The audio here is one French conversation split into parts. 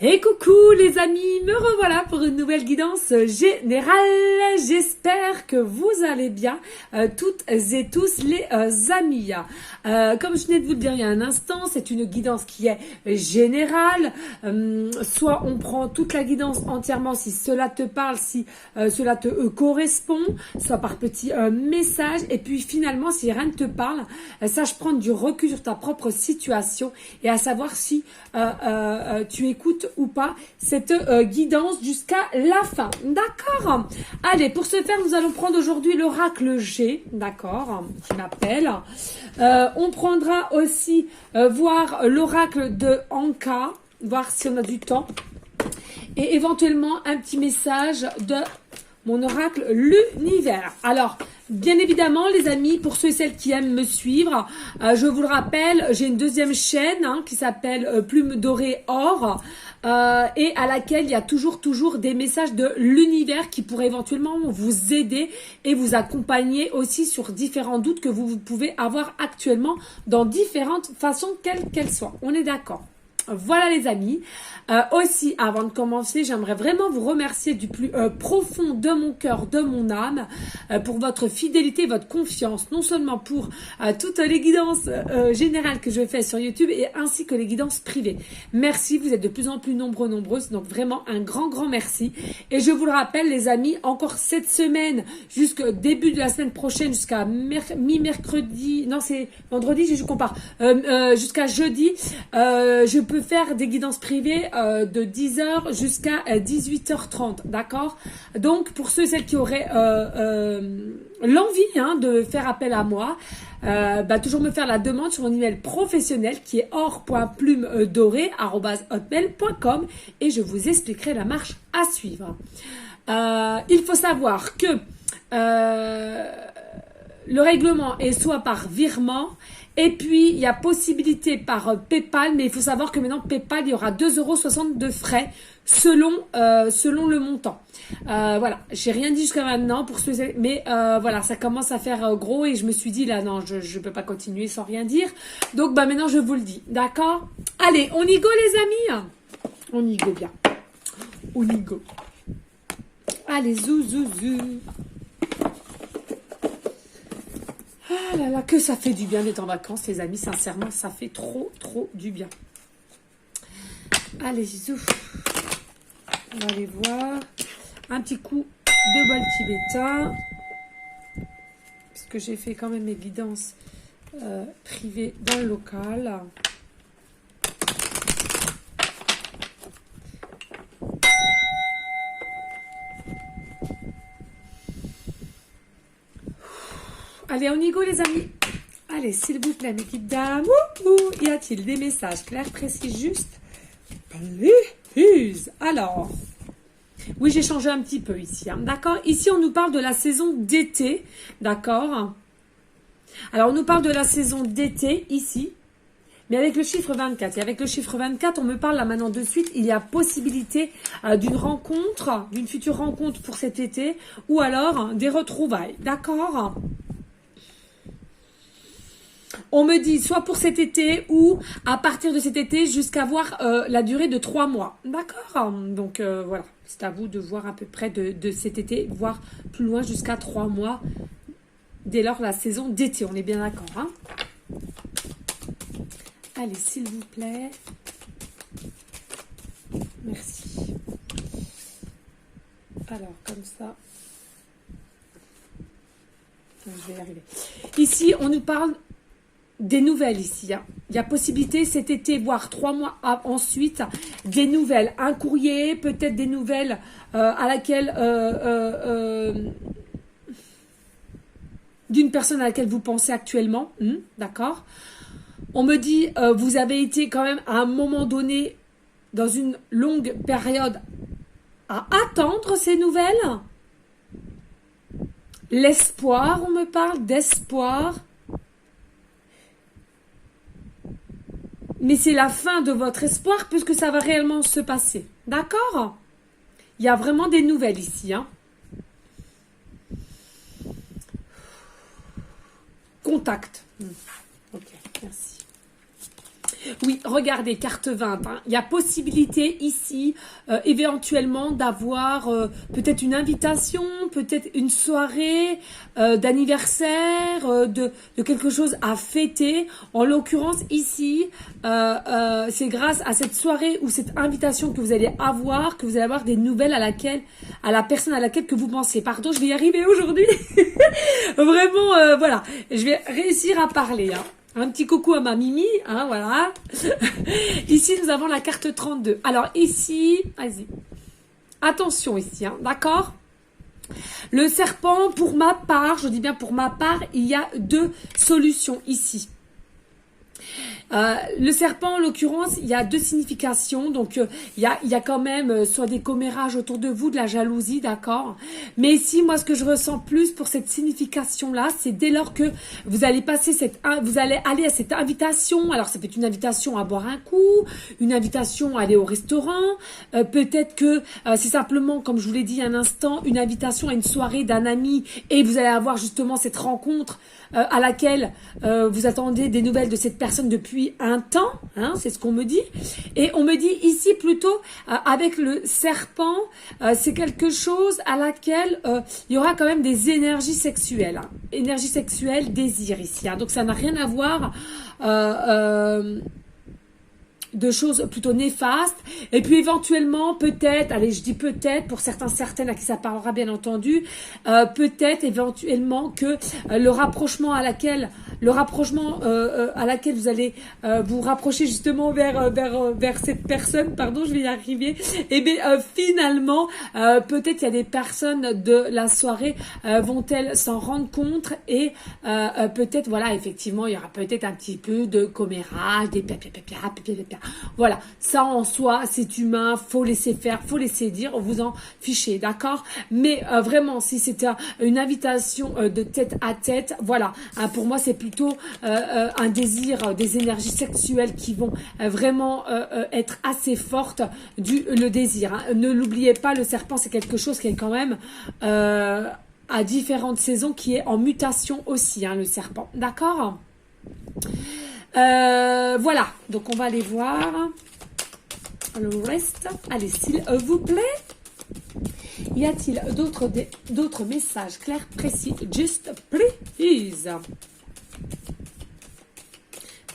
Et coucou les amis, me revoilà pour une nouvelle guidance générale. J'espère que vous allez bien, toutes et tous les amis. Comme je venais de vous le dire il y a un instant, c'est une guidance qui est générale. Soit on prend toute la guidance entièrement si cela te parle, si cela te correspond, soit par petits messages. Et puis finalement, si rien ne te parle, sache prendre du recul sur ta propre situation et à savoir si tu écoutes ou pas cette guidance jusqu'à la fin. D'accord? Allez, pour ce faire, nous allons prendre aujourd'hui l'oracle G, d'accord, qui m'appelle. On prendra aussi voir l'oracle de Anka, voir si on a du temps. Et éventuellement un petit message de mon oracle l'univers. Alors, bien évidemment, les amis, pour ceux et celles qui aiment me suivre, je vous le rappelle, j'ai une deuxième chaîne qui s'appelle Plume Dorée Or et à laquelle il y a toujours des messages de l'univers qui pourraient éventuellement vous aider et vous accompagner aussi sur différents doutes que vous pouvez avoir actuellement dans différentes façons, quelles qu'elles soient. On est d'accord? Voilà les amis. Aussi, avant de commencer, j'aimerais vraiment vous remercier du plus profond de mon cœur, de mon âme, pour votre fidélité, votre confiance, non seulement pour toutes les guidances générales que je fais sur YouTube et ainsi que les guidances privées. Merci, vous êtes de plus en plus nombreuses, donc vraiment un grand merci. Et je vous le rappelle les amis, encore cette semaine, jusqu'au début de la semaine prochaine, jusqu'à mi-mercredi, non c'est vendredi, je compare, jusqu'à jeudi, je peux faire des guidances privées de 10h jusqu'à 18h30, d'accord? Donc, pour ceux et celles qui auraient l'envie de faire appel à moi, toujours me faire la demande sur mon email professionnel qui est or.plumedorée@hotmail.com et je vous expliquerai la marche à suivre. Il faut savoir que le règlement est soit par virement, et puis il y a possibilité par PayPal, mais il faut savoir que maintenant PayPal, il y aura 2,60 € de frais selon le montant. Voilà, j'ai rien dit jusqu'à maintenant pour ceux, mais voilà, ça commence à faire gros et je me suis dit là non, je peux pas continuer sans rien dire. Donc maintenant je vous le dis, d'accord? Allez, on y go les amis. On y go bien. On y go. Allez, zou. Ah là là, que ça fait du bien d'être en vacances, les amis. Sincèrement, ça fait trop du bien. Allez, zouf. On va aller voir. Un petit coup de bol tibétain. Parce que j'ai fait quand même mes guidances privées dans le local. Allez, on y go les amis. Allez, s'il vous plaît, mes petites dames. Y a-t-il des messages clairs, précis, justes? Précis. Alors, oui, j'ai changé un petit peu ici. D'accord? Ici, on nous parle de la saison d'été. D'accord? Alors, on nous parle de la saison d'été, ici. Mais avec le chiffre 24. Et avec le chiffre 24, on me parle là maintenant de suite. Il y a possibilité d'une rencontre, d'une future rencontre pour cet été. Ou alors, des retrouvailles. D'accord? On me dit soit pour cet été ou à partir de cet été jusqu'à voir la durée de 3 mois. D'accord? Donc voilà, c'est à vous de voir à peu près de cet été, voire plus loin jusqu'à 3 mois. Dès lors la saison d'été, on est bien d'accord. Hein? Allez, s'il vous plaît. Merci. Alors, comme ça. Je vais y arriver. Ici, on nous parle des nouvelles ici. Il y a possibilité cet été, voire 3 mois ensuite, des nouvelles. Un courrier, peut-être des nouvelles à laquelle d'une personne à laquelle vous pensez actuellement. D'accord? On me dit, vous avez été quand même à un moment donné, dans une longue période, à attendre ces nouvelles. L'espoir, on me parle d'espoir. Mais c'est la fin de votre espoir puisque ça va réellement se passer. D'accord? Il y a vraiment des nouvelles ici. Contact. Ok, merci. Oui, regardez, carte 20. Hein. Il y a possibilité ici, éventuellement, d'avoir peut-être une invitation, peut-être une soirée d'anniversaire, de quelque chose à fêter. En l'occurrence, ici, c'est grâce à cette soirée ou cette invitation que vous allez avoir des nouvelles à la personne à laquelle que vous pensez. Pardon, je vais y arriver aujourd'hui. Vraiment, voilà, je vais réussir à parler. Hein. Un petit coucou à ma Mimi, hein, voilà. Ici, nous avons la carte 32. Alors ici, vas-y. Attention ici, hein, d'accord? Le serpent, pour ma part, je dis bien pour ma part, il y a deux solutions ici. Le serpent, en l'occurrence, il y a deux significations. Donc, il y a quand même soit des commérages autour de vous, de la jalousie, d'accord. Mais ici, moi, ce que je ressens plus pour cette signification-là, c'est dès lors que vous allez vous allez aller à cette invitation. Alors, ça peut être une invitation à boire un coup, une invitation à aller au restaurant. Peut-être que c'est simplement, comme je vous l'ai dit il y a un instant, une invitation à une soirée d'un ami et vous allez avoir justement cette rencontre à laquelle vous attendez des nouvelles de cette personne depuis un temps, hein, c'est ce qu'on me dit. Et on me dit ici plutôt, avec le serpent, c'est quelque chose à laquelle il y aura quand même des énergies sexuelles. Hein. Énergie sexuelle, désir ici. Hein. Donc ça n'a rien à voir de choses plutôt néfastes. Et puis éventuellement, peut-être, allez, je dis peut-être, pour certaines à qui ça parlera bien entendu, peut-être éventuellement que le rapprochement à laquelle vous allez vous rapprocher justement vers cette personne, pardon, je vais y arriver, et bien finalement, peut-être il y a des personnes de la soirée vont-elles s'en rendre compte et peut-être, voilà, effectivement, il y aura peut-être un petit peu de commérage, des voilà, ça en soi, c'est humain, faut laisser faire, faut laisser dire, vous en fichez, d'accord? Mais vraiment, si c'est une invitation de tête à tête, voilà, hein, pour moi, c'est plutôt un désir, des énergies sexuelles qui vont vraiment être assez fortes le désir. Hein. Ne l'oubliez pas, le serpent, c'est quelque chose qui est quand même à différentes saisons, qui est en mutation aussi, hein, le serpent, d'accord? Voilà, donc on va aller voir le reste. Allez, s'il vous plaît. Y a-t-il d'autres messages clairs, précis? Just please.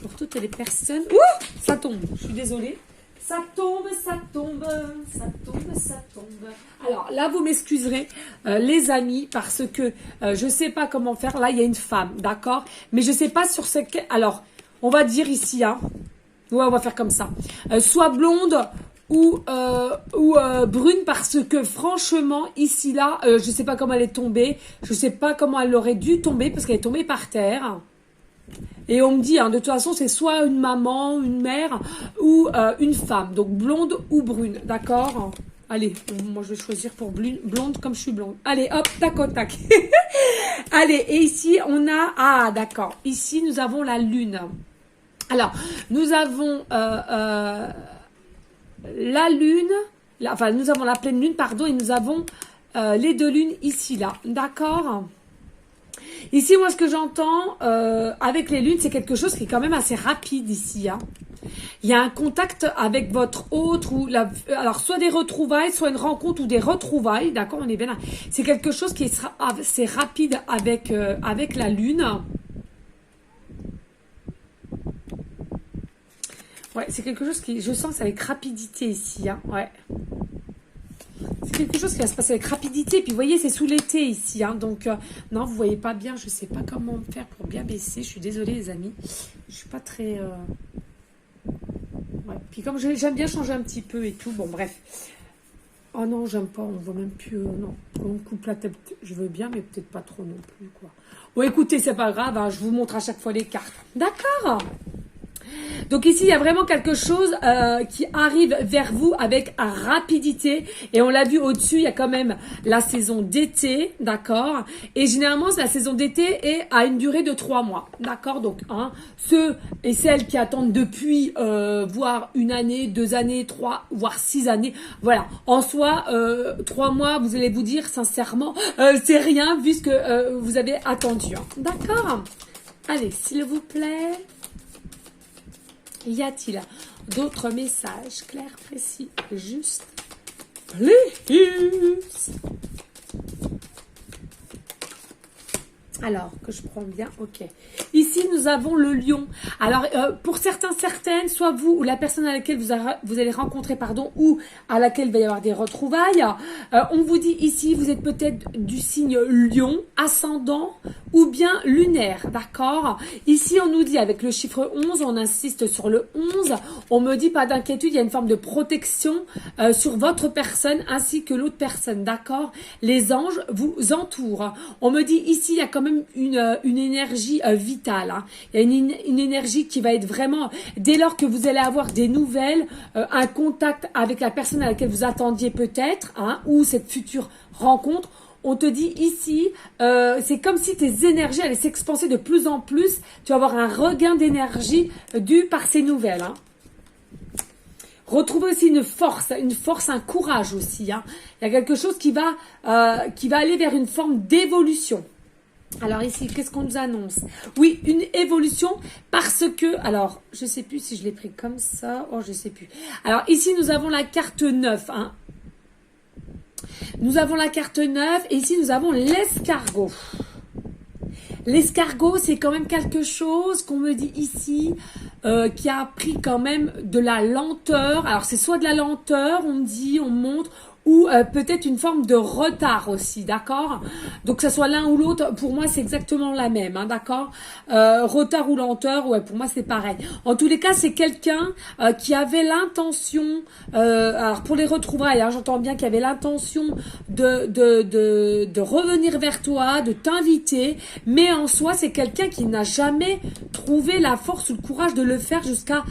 Pour toutes les personnes. Ouh, ça tombe, je suis désolée. Ça tombe, ça tombe, ça tombe, ça tombe. Alors là, vous m'excuserez, les amis, parce que je sais pas comment faire. Là, il y a une femme, d'accord? Mais je sais pas sur ce que... Alors, on va dire ici, hein. Ouais, on va faire comme ça. Soit blonde ou brune, parce que franchement, ici, là, je sais pas comment elle est tombée. Je sais pas comment elle aurait dû tomber, parce qu'elle est tombée par terre. Et on me dit, hein, de toute façon, c'est soit une maman, une mère ou une femme. Donc, blonde ou brune, d'accord? Allez, moi, je vais choisir pour blonde comme je suis blonde. Allez, hop, tac au tac. Allez, et ici, on a... Ah, d'accord. Ici, nous avons la lune. Alors, nous avons la lune... Enfin, nous avons la pleine lune, pardon, et nous avons les deux lunes ici, là. D'accord? Ici, moi, ce que j'entends avec les lunes, c'est quelque chose qui est quand même assez rapide ici. Hein. Il y a un contact avec votre autre, alors soit des retrouvailles, soit une rencontre ou des retrouvailles. D'accord, on est bien là. C'est quelque chose qui sera assez rapide avec la lune. Ouais, c'est quelque chose qui, je sens, avec rapidité ici. Hein. Ouais. C'est quelque chose qui va se passer avec rapidité. Puis, vous voyez, c'est sous l'été ici. Hein, donc, non, vous voyez pas bien. Je sais pas comment faire pour bien baisser. Je suis désolée, les amis. Je suis pas très... Ouais. Puis, comme j'aime bien changer un petit peu et tout. Bon, bref. Oh non, j'aime pas. On voit même plus... non, on coupe la tête. Je veux bien, mais peut-être pas trop non plus, quoi. Bon, écoutez, c'est pas grave. Hein, je vous montre à chaque fois les cartes. D'accord. Donc ici, il y a vraiment quelque chose qui arrive vers vous avec rapidité. Et on l'a vu au-dessus, il y a quand même la saison d'été, d'accord? Et généralement, la saison d'été est à une durée de 3 mois, d'accord? Donc, hein, ceux et celles qui attendent depuis, voire 1 année, 2 années, 3, voire 6 années, voilà. En soi, 3 mois, vous allez vous dire sincèrement, c'est rien vu ce que vous avez attendu, hein. D'accord? Allez, s'il vous plaît... Y a-t-il d'autres messages clairs, précis, juste, please? Alors, que je prends bien, ok. Ici, nous avons le lion. Alors, pour certains, certaines, soit vous ou la personne à laquelle vous allez rencontrer, pardon, ou à laquelle il va y avoir des retrouvailles, on vous dit ici, vous êtes peut-être du signe lion, ascendant ou bien lunaire, d'accord? Ici, on nous dit, avec le chiffre 11, on insiste sur le 11, on me dit, pas d'inquiétude, il y a une forme de protection sur votre personne ainsi que l'autre personne, d'accord? Les anges vous entourent. On me dit ici, il y a quand même une énergie vitale. Hein. Il y a une énergie qui va être vraiment, dès lors que vous allez avoir des nouvelles, un contact avec la personne à laquelle vous attendiez peut-être, hein, ou cette future rencontre, on te dit ici, c'est comme si tes énergies allaient s'expanser de plus en plus. Tu vas avoir un regain d'énergie dû par ces nouvelles. Hein. Retrouver aussi une force, un courage aussi. Hein. Il y a quelque chose qui va aller vers une forme d'évolution. Alors ici, qu'est-ce qu'on nous annonce? Oui, une évolution parce que, alors, je sais plus si je l'ai pris comme ça. Oh, je sais plus. Alors ici, nous avons la carte 9. Hein. Nous avons la carte 9 et ici, nous avons l'escargot. L'escargot, c'est quand même quelque chose qu'on me dit ici qui a pris quand même de la lenteur. Alors, c'est soit de la lenteur, on me dit, on me montre, ou peut-être une forme de retard aussi, d'accord? Donc, que ce soit l'un ou l'autre, pour moi, c'est exactement la même, hein, d'accord? Retard ou lenteur, ouais, pour moi, c'est pareil. En tous les cas, c'est quelqu'un qui avait l'intention, alors pour les retrouvailles, hein, j'entends bien qu'il avait l'intention de revenir vers toi, de t'inviter, mais en soi, c'est quelqu'un qui n'a jamais trouvé la force ou le courage de le faire jusqu'à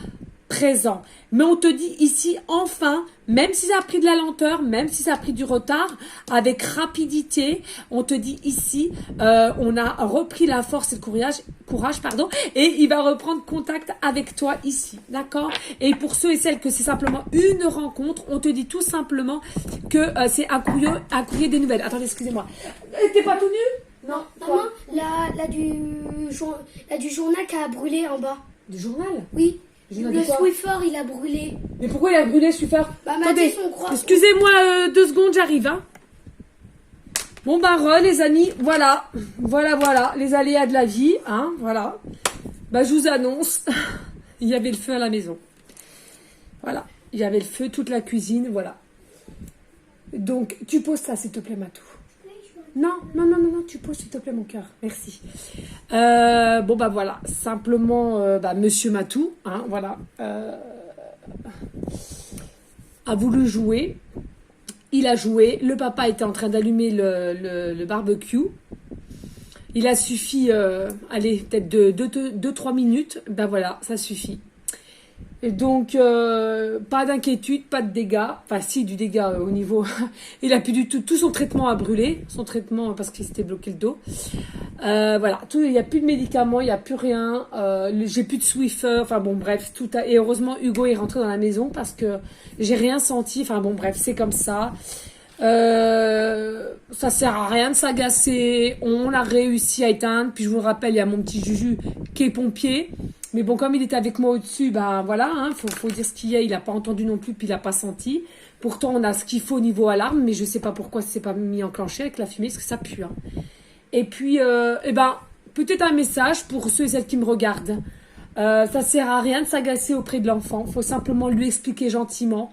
présent. Mais on te dit ici, enfin, même si ça a pris de la lenteur, même si ça a pris du retard, avec rapidité, on te dit ici, on a repris la force et le courage, pardon, et il va reprendre contact avec toi ici, d'accord? Et pour ceux et celles que c'est simplement une rencontre, on te dit tout simplement que c'est un courrier des nouvelles. Attendez, excusez-moi. T'es pas tout nu? Non, maman, là du journal qui a brûlé en bas. Du journal? Oui. Journal Le de quoi? Swiffer, il a brûlé. Mais pourquoi il a brûlé, Swiffer? Bah, Attendez, on croit. excusez-moi 2 secondes, j'arrive. Hein. Bon, bah, les amis, voilà, les aléas de la vie, hein, voilà. Bah, je vous annonce, il y avait le feu à la maison. Voilà, il y avait le feu, toute la cuisine, voilà. Donc, tu poses ça, s'il te plaît, Matou. Non, tu poses, s'il te plaît, mon cœur. Merci. Bon, bah voilà, simplement, Monsieur Matou, hein, voilà, a voulu jouer. Il a joué. Le papa était en train d'allumer le barbecue. Il a suffi, allez, peut-être 2-3 minutes. Ben voilà, ça suffit. Et donc, pas d'inquiétude, pas de dégâts. Enfin, si, du dégât au niveau... il a plus du tout son traitement à brûler. Son traitement, parce qu'il s'était bloqué le dos. Voilà, il n'y a plus de médicaments, il n'y a plus rien. J'ai plus de Swiffer. Enfin, bon, bref. Et heureusement, Hugo est rentré dans la maison parce que j'ai rien senti. Enfin, bon, bref, c'est comme ça. Ça sert à rien de s'agacer. On a réussi à éteindre. Puis, je vous le rappelle, il y a mon petit Juju qui est pompier. Mais bon, comme il était avec moi au-dessus, ben voilà, hein, faut dire ce qu'il y a. Il n'a pas entendu non plus, puis il n'a pas senti. Pourtant, on a ce qu'il faut au niveau alarme, mais je ne sais pas pourquoi ça ne s'est pas mis enclenché avec la fumée, parce que ça pue. Hein. Et puis, peut-être un message pour ceux et celles qui me regardent. Ça ne sert à rien de s'agacer auprès de l'enfant. Il faut simplement lui expliquer gentiment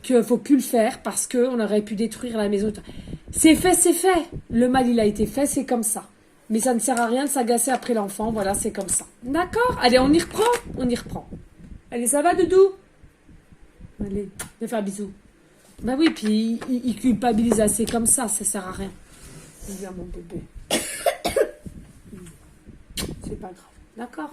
qu'il ne faut plus le faire parce qu'on aurait pu détruire la maison. C'est fait, c'est fait. Le mal, il a été fait, c'est comme ça. Mais ça ne sert à rien de s'agacer après l'enfant. Voilà, c'est comme ça. D'accord? Allez, on y reprend. Allez, ça va, Doudou? Allez, viens faire un bisou. Bah oui, puis il culpabilise assez comme ça. Ça sert à rien. Viens, mon bébé. C'est pas grave. D'accord?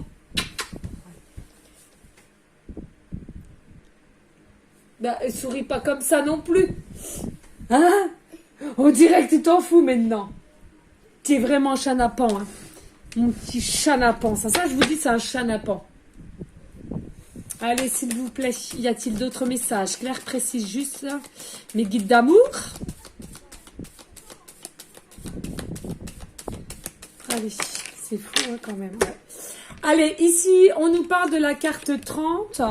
Bah, souris pas comme ça non plus. Hein? On dirait que tu t'en fous maintenant. Tu es vraiment chanapan, hein. Mon petit chanapan. Ça, je vous dis, c'est un chanapan. Allez, s'il vous plaît, y a-t-il d'autres messages? Claire, précise juste, là. Mes guides d'amour. Allez, c'est fou, hein, quand même. Ouais. Allez, ici, on nous parle de la carte 30.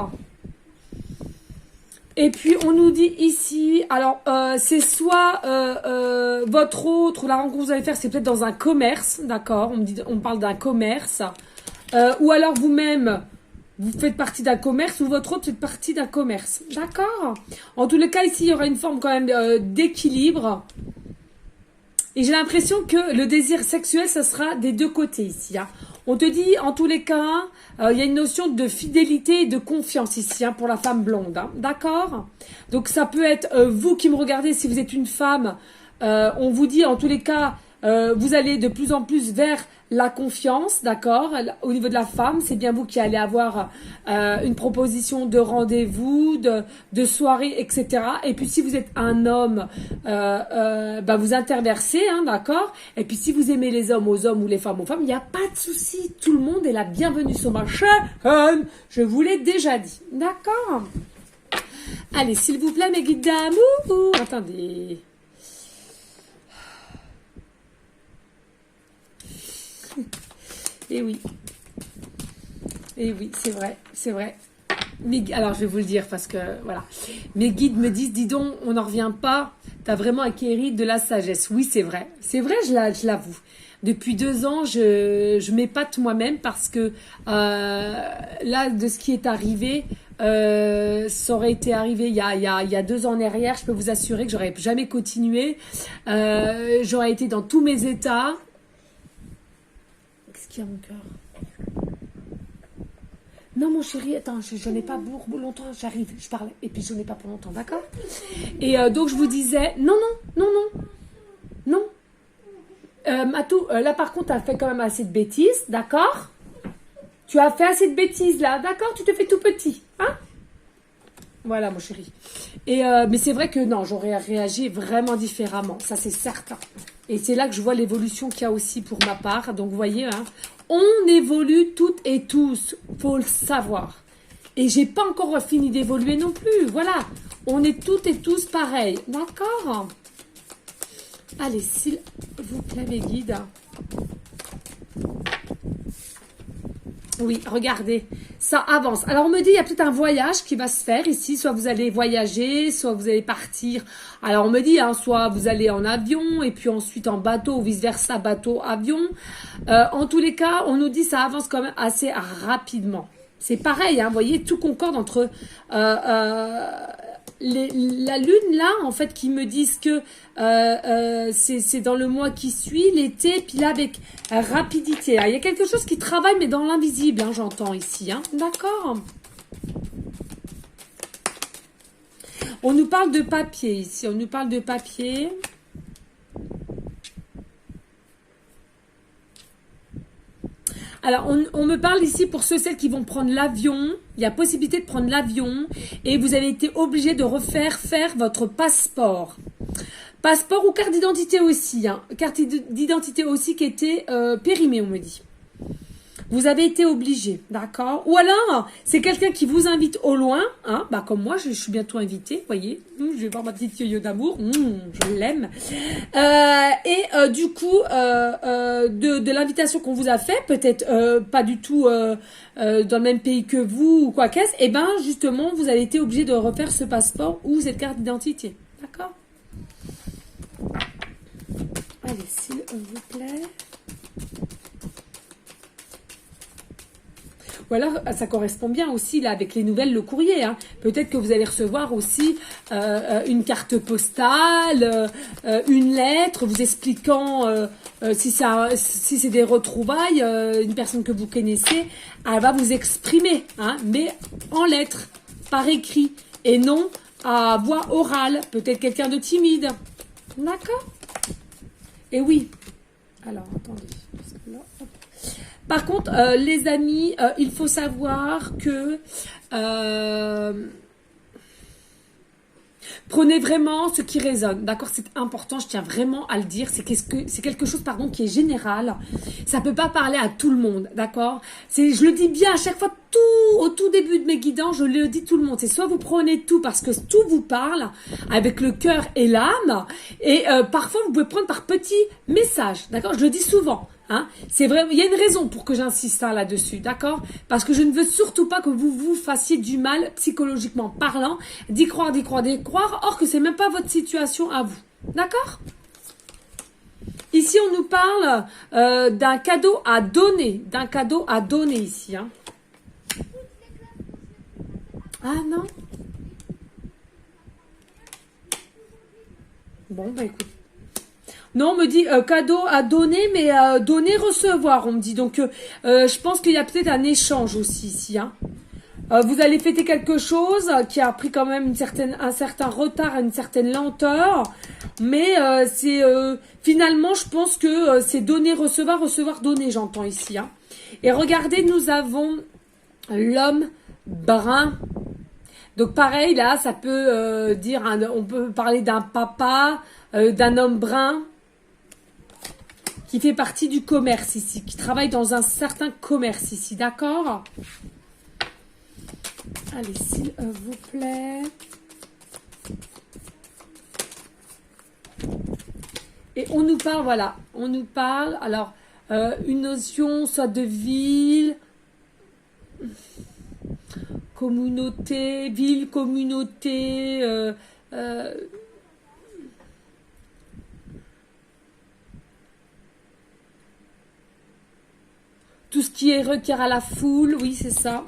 Et puis, on nous dit ici, alors, c'est soit votre autre, ou la rencontre que vous allez faire, c'est peut-être dans un commerce, d'accord? On parle d'un commerce. Ou alors vous-même, vous faites partie d'un commerce, ou votre autre fait partie d'un commerce, d'accord? En tous les cas, ici, il y aura une forme quand même d'équilibre. Et j'ai l'impression que le désir sexuel, ça sera des deux côtés ici, hein. On te dit, en tous les cas, il y a une notion de fidélité et de confiance ici, hein, pour la femme blonde, hein, d'accord? Donc, ça peut être vous qui me regardez, si vous êtes une femme, on vous dit, en tous les cas, vous allez de plus en plus vers la confiance, d'accord? Au niveau de la femme, c'est bien vous qui allez avoir une proposition de rendez-vous, de soirée, etc. Et puis si vous êtes un homme, vous interversez, hein, d'accord? Et puis si vous aimez les hommes aux hommes ou les femmes aux femmes, il n'y a pas de souci. Tout le monde est la bienvenue sur ma chaîne. Je vous l'ai déjà dit, d'accord? Allez, s'il vous plaît, mes guides d'amour. Attendez. Et oui, c'est vrai, c'est vrai. Alors, je vais vous le dire parce que, voilà. Mes guides me disent, dis donc, on n'en revient pas. Tu as vraiment acquéri de la sagesse. Oui, c'est vrai. C'est vrai, je l'avoue. Depuis 2 ans, je m'épate moi-même parce que, là, de ce qui est arrivé, ça aurait été arrivé il y a 2 ans en arrière. Je peux vous assurer que j'aurais jamais continué. J'aurais été dans tous mes états. Qu'est-ce qu'il y a, mon cœur? Non, mon chéri, attends, je n'ai pas pour longtemps, j'arrive, je parle, et puis je n'ai pas pour longtemps, d'accord? Et donc, je vous disais, non. Matou, là, par contre, tu as fait quand même assez de bêtises, d'accord? Tu as fait assez de bêtises, là, d'accord? Tu te fais tout petit, hein? Voilà, mon chéri. Et mais c'est vrai que non, j'aurais réagi vraiment différemment, ça c'est certain. Et c'est là que je vois l'évolution qu'il y a aussi pour ma part. Donc, vous voyez, hein, on évolue toutes et tous, faut le savoir. Et j'ai pas encore fini d'évoluer non plus, voilà. On est toutes et tous pareils, d'accord? Allez, s'il vous plaît, mes guides. Oui, regardez, ça avance. Alors, on me dit, il y a peut-être un voyage qui va se faire ici. Soit vous allez voyager, soit vous allez partir. Alors, on me dit, hein, soit vous allez en avion et puis ensuite en bateau ou vice-versa, bateau, avion. En tous les cas, on nous dit ça avance quand même assez rapidement. C'est pareil, hein, vous voyez, tout concorde entre la lune là, en fait, qui me disent que c'est dans le mois qui suit, l'été, puis là avec rapidité. Il y a quelque chose qui travaille, mais dans l'invisible, hein, j'entends ici, hein, d'accord? On nous parle de papier ici, on nous parle de papier. Alors, on me parle ici pour celles qui vont prendre l'avion. Il y a possibilité de prendre l'avion et vous avez été obligé de faire votre passeport. Passeport ou carte d'identité aussi. Hein. Carte d'identité aussi qui était périmée, on me dit. Vous avez été obligé, d'accord? Ou alors, c'est quelqu'un qui vous invite au loin, hein, bah comme moi, je suis bientôt invitée, vous voyez. Je vais voir ma petite yo-yo d'amour, je l'aime. Du coup, de l'invitation qu'on vous a fait, peut-être pas du tout dans le même pays que vous ou quoi qu'est-ce, et ben justement, vous avez été obligé de refaire ce passeport ou cette carte d'identité, d'accord? Allez, s'il vous plaît. Ou alors, ça correspond bien aussi là avec les nouvelles, le courrier. Hein. Peut-être que vous allez recevoir aussi une carte postale, une lettre vous expliquant si c'est des retrouvailles, une personne que vous connaissez, elle va vous exprimer, hein, mais en lettres, par écrit, et non à voix orale. Peut-être quelqu'un de timide. D'accord? Et oui. Alors, attendez. Parce que là, hop. Par contre, les amis, il faut savoir que prenez vraiment ce qui résonne, d'accord? C'est important, je tiens vraiment à le dire. C'est quelque chose, pardon, qui est général. Ça peut pas parler à tout le monde, d'accord? Je le dis bien à chaque fois, au tout début de mes guidances, je le dis tout le monde. C'est soit vous prenez tout parce que tout vous parle, avec le cœur et l'âme, et parfois vous pouvez prendre par petits messages, d'accord? Je le dis souvent. Hein. C'est vrai, il y a une raison pour que j'insiste là-dessus, d'accord? Parce que je ne veux surtout pas que vous vous fassiez du mal psychologiquement parlant, d'y croire, or que c'est même pas votre situation à vous, d'accord? Ici, on nous parle d'un cadeau à donner, ici. Hein. Ah non? Bon, bah écoute. Non, on me dit cadeau à donner, mais donner, recevoir, on me dit. Donc, je pense qu'il y a peut-être un échange aussi ici. Hein. Vous allez fêter quelque chose qui a pris quand même un certain retard, une certaine lenteur. Mais c'est finalement, je pense que c'est donner, recevoir, donner, j'entends ici. Hein. Et regardez, nous avons l'homme brun. Donc pareil, là, ça peut dire, on peut parler d'un papa, d'un homme brun qui fait partie du commerce ici, qui travaille dans un certain commerce ici, d'accord? Allez, s'il vous plaît. Et on nous parle, voilà, alors, une notion soit de ville, communauté, tout ce qui est requiert à la foule, oui, c'est ça.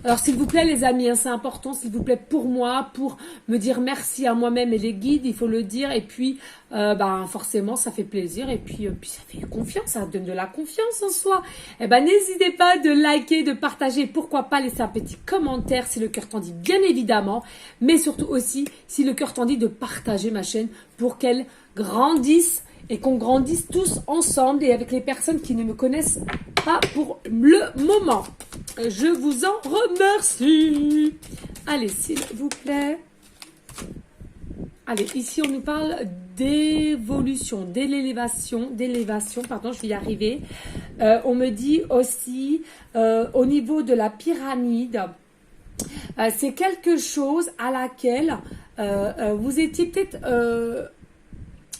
Alors, s'il vous plaît, les amis, hein, c'est important, s'il vous plaît, pour moi, pour me dire merci à moi-même et les guides, il faut le dire. Et puis, forcément, ça fait plaisir. Et puis ça fait confiance, ça donne de la confiance en soi. Eh ben, n'hésitez pas de liker, de partager, pourquoi pas laisser un petit commentaire si le cœur t'en dit, bien évidemment. Mais surtout aussi, si le cœur t'en dit, de partager ma chaîne pour qu'elle grandisse et qu'on grandisse tous ensemble et avec les personnes qui ne me connaissent pas pour le moment. Je vous en remercie. Allez, s'il vous plaît. Allez, ici, on nous parle d'évolution, d'élévation, pardon, je vais y arriver. On me dit aussi, au niveau de la pyramide, c'est quelque chose à laquelle vous étiez peut-être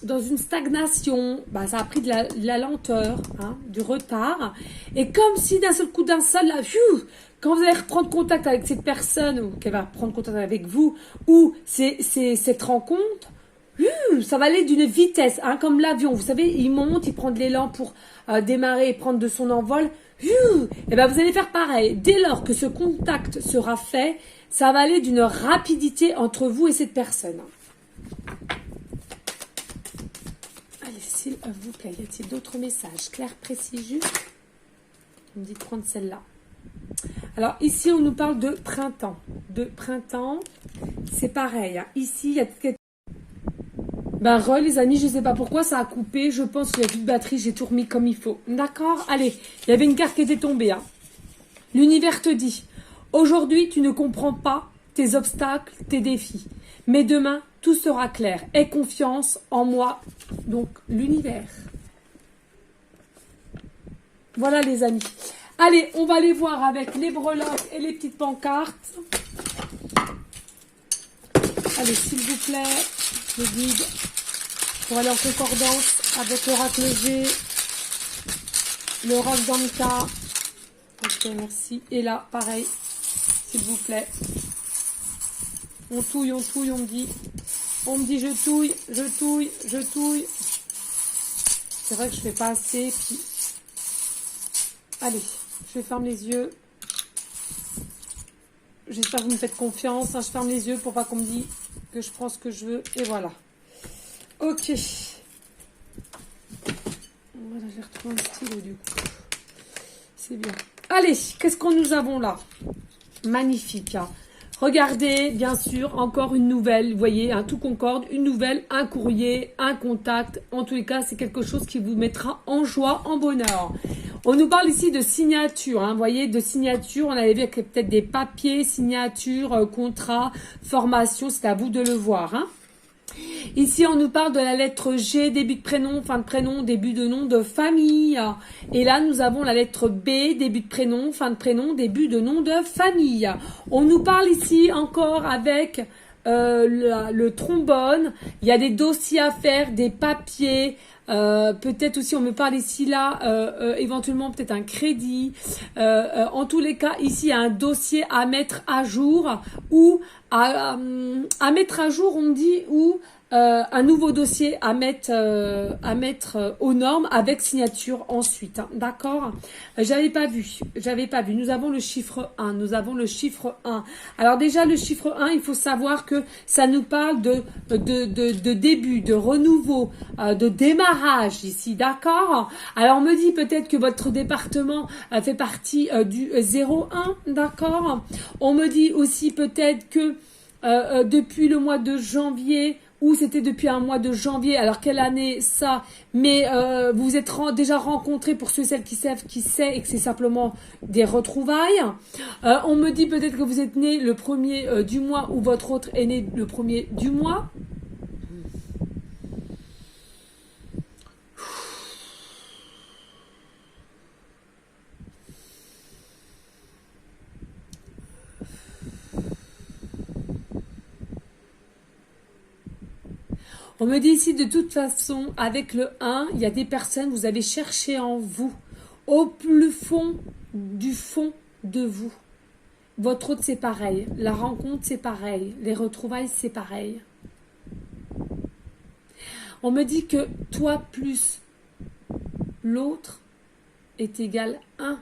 dans une stagnation, ça a pris de la lenteur, hein, du retard. Et comme si d'un seul coup, là, quand vous allez reprendre contact avec cette personne, ou qu'elle va prendre contact avec vous, ou c'est cette rencontre, ça va aller d'une vitesse, hein, comme l'avion. Vous savez, il monte, il prend de l'élan pour démarrer et prendre de son envol. Et ben vous allez faire pareil. Dès lors que ce contact sera fait, ça va aller d'une rapidité entre vous et cette personne. Allez, s'il vous plaît, y a-t-il d'autres messages clairs, précis, justes? On me dit de prendre celle-là. Alors, ici, on nous parle de printemps. C'est pareil. Hein. Ici, il y a... les amis, je ne sais pas pourquoi ça a coupé. Je pense qu'il n'y a plus de batterie. J'ai tout remis comme il faut. D'accord? Allez, il y avait une carte qui était tombée. Hein. L'univers te dit, aujourd'hui, tu ne comprends pas tes obstacles, tes défis. Mais demain, tout sera clair. Aie confiance en moi. Donc, l'univers. Voilà, les amis. Allez, on va aller voir avec les breloques et les petites pancartes. Allez, s'il vous plaît, le guide, pour aller en concordance avec l'oracle G, l'oracle Danka. Ok, merci. Et là, pareil, s'il vous plaît. On touille, on me dit. On me dit je touille. C'est vrai que je fais pas assez, puis... Allez, je ferme les yeux. J'espère que vous me faites confiance. Hein, je ferme les yeux pour pas qu'on me dise que je prends ce que je veux. Et voilà. Ok. Voilà, j'ai retrouvé un stylo du coup. C'est bien. Allez, qu'est-ce qu'on nous avons là? Magnifique. Hein. Regardez, bien sûr, encore une nouvelle. Vous voyez, hein, tout concorde. Une nouvelle, un courrier, un contact. En tous les cas, c'est quelque chose qui vous mettra en joie, en bonheur. On nous parle ici de signature, hein, vous voyez, de signature. On avait vu avec peut-être des papiers, signature, contrat, formation. C'est à vous de le voir. Hein. Ici, on nous parle de la lettre G, début de prénom, fin de prénom, début de nom de famille. Et là, nous avons la lettre B, début de prénom, fin de prénom, début de nom de famille. On nous parle ici encore avec le trombone. Il y a des dossiers à faire, des papiers. Peut-être aussi, on me parle ici là, éventuellement peut-être un crédit. En tous les cas, ici, il y a un dossier à mettre à jour ou à mettre à jour, on me dit, ou un nouveau dossier à mettre aux normes avec signature ensuite. Hein, d'accord. J'avais pas vu. Nous avons le chiffre 1. Alors déjà, le chiffre 1, il faut savoir que ça nous parle de début, de renouveau, de démarrage ici. D'accord. Alors on me dit peut-être que votre département fait partie du 01. D'accord. On me dit aussi peut-être que depuis le mois de janvier, ou c'était depuis un mois de janvier, alors quelle année ça, mais vous vous êtes déjà rencontrés, pour ceux et celles qui savent qui c'est, et que c'est simplement des retrouvailles. On me dit peut-être que vous êtes né le premier du mois, ou votre autre est né le premier du mois. On me dit ici, de toute façon, avec le 1, il y a des personnes, vous allez chercher en vous, au plus fond du fond de vous. Votre autre, c'est pareil. La rencontre, c'est pareil. Les retrouvailles, c'est pareil. On me dit que toi plus l'autre est égal à 1.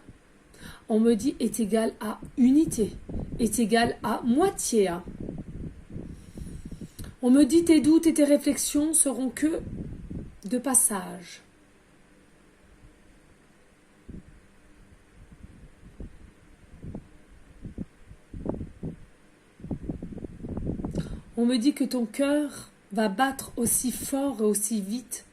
On me dit est égal à unité, est égal à moitié 1. On me dit tes doutes et tes réflexions seront que de passage. On me dit que ton cœur va battre aussi fort et aussi vite,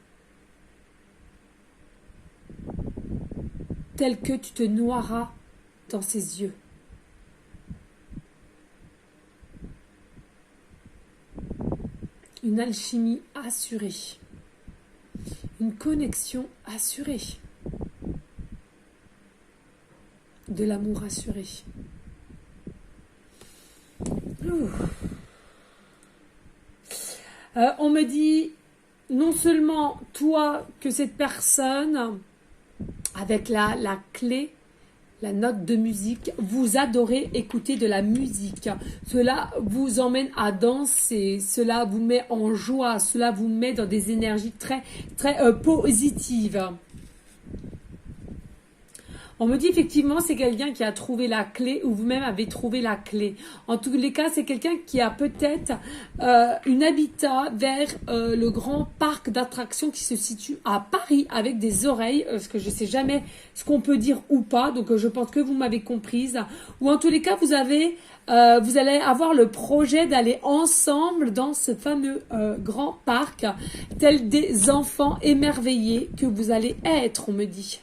tel que tu te noieras dans ses yeux. Une alchimie assurée, une connexion assurée, de l'amour assuré. On me dit non seulement toi que cette personne avec la clé, la note de musique, vous adorez écouter de la musique. Cela vous emmène à danser, cela vous met en joie, cela vous met dans des énergies très, très positives. On me dit effectivement c'est quelqu'un qui a trouvé la clé ou vous-même avez trouvé la clé. En tous les cas, c'est quelqu'un qui a peut-être une habitat vers le grand parc d'attractions qui se situe à Paris avec des oreilles, parce que je ne sais jamais ce qu'on peut dire ou pas, donc je pense que vous m'avez comprise. Ou en tous les cas, vous allez avoir le projet d'aller ensemble dans ce fameux grand parc, tels des enfants émerveillés que vous allez être, on me dit.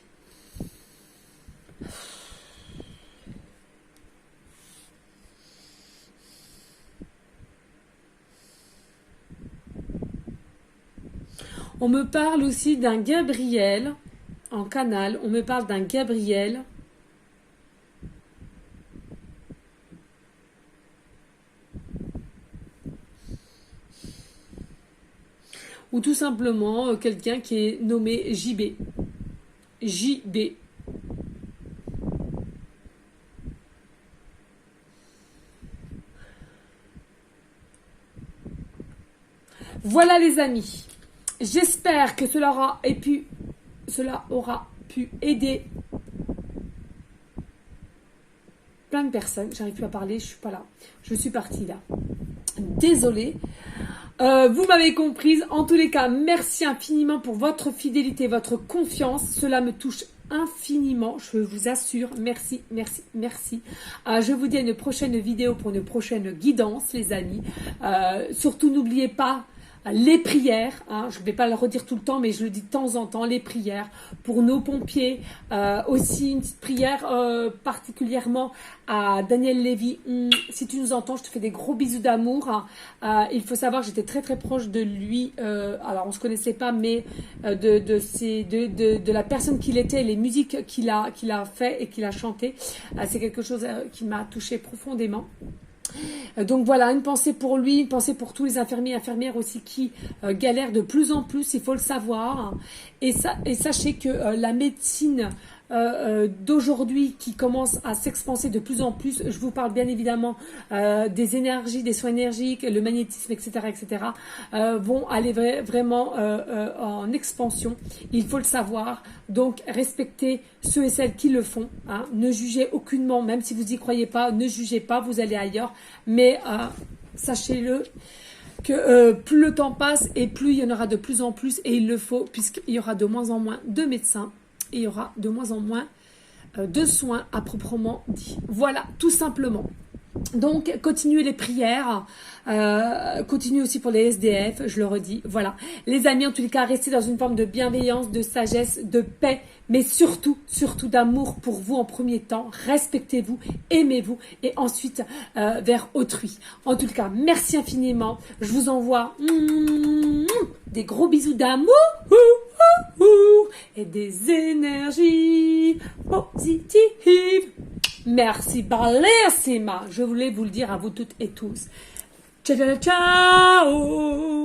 On me parle aussi d'un Gabriel en canal. On me parle d'un Gabriel. Ou tout simplement quelqu'un qui est nommé JB. JB. Voilà les amis. J'espère que cela aura pu aider plein de personnes. J'arrive plus à parler, je suis pas là. Je suis partie là. Désolée. Vous m'avez comprise. En tous les cas, merci infiniment pour votre fidélité, votre confiance. Cela me touche infiniment, je vous assure. Merci, merci, merci. Je vous dis à une prochaine vidéo pour une prochaine guidance, les amis. Surtout, n'oubliez pas les prières, hein, je ne vais pas le redire tout le temps, mais je le dis de temps en temps, les prières pour nos pompiers. Aussi une petite prière particulièrement à Daniel Lévy. Si tu nous entends, je te fais des gros bisous d'amour. Il faut savoir que j'étais très très proche de lui. Alors on ne se connaissait pas, mais de la personne qu'il était, les musiques qu'il a fait et qu'il a chanté. C'est quelque chose qui m'a touchée profondément. Donc voilà, une pensée pour lui, une pensée pour tous les infirmiers et infirmières aussi qui galèrent de plus en plus, il faut le savoir. Et sachez que la médecine d'aujourd'hui qui commence à s'expanser de plus en plus, je vous parle bien évidemment des énergies, des soins énergiques, le magnétisme, etc., vont aller vraiment en expansion. Il faut le savoir. Donc respectez ceux et celles qui le font. Hein. Ne jugez aucunement, même si vous n'y croyez pas, ne jugez pas, vous allez ailleurs. Mais sachez-le que plus le temps passe et plus il y en aura de plus en plus, et il le faut, puisqu'il y aura de moins en moins de médecins et il y aura de moins en moins de soins à proprement dit. Voilà, tout simplement. Donc, continuez les prières, continuez aussi pour les SDF, je le redis, voilà. Les amis, en tous les cas, restez dans une forme de bienveillance, de sagesse, de paix, mais surtout, surtout d'amour pour vous en premier temps. Respectez-vous, aimez-vous, et ensuite vers autrui. En tout cas, merci infiniment. Je vous envoie des gros bisous d'amour et des énergies positives. Merci, bellissima. Je voulais vous le dire à vous toutes et tous. Ciao, ciao, ciao.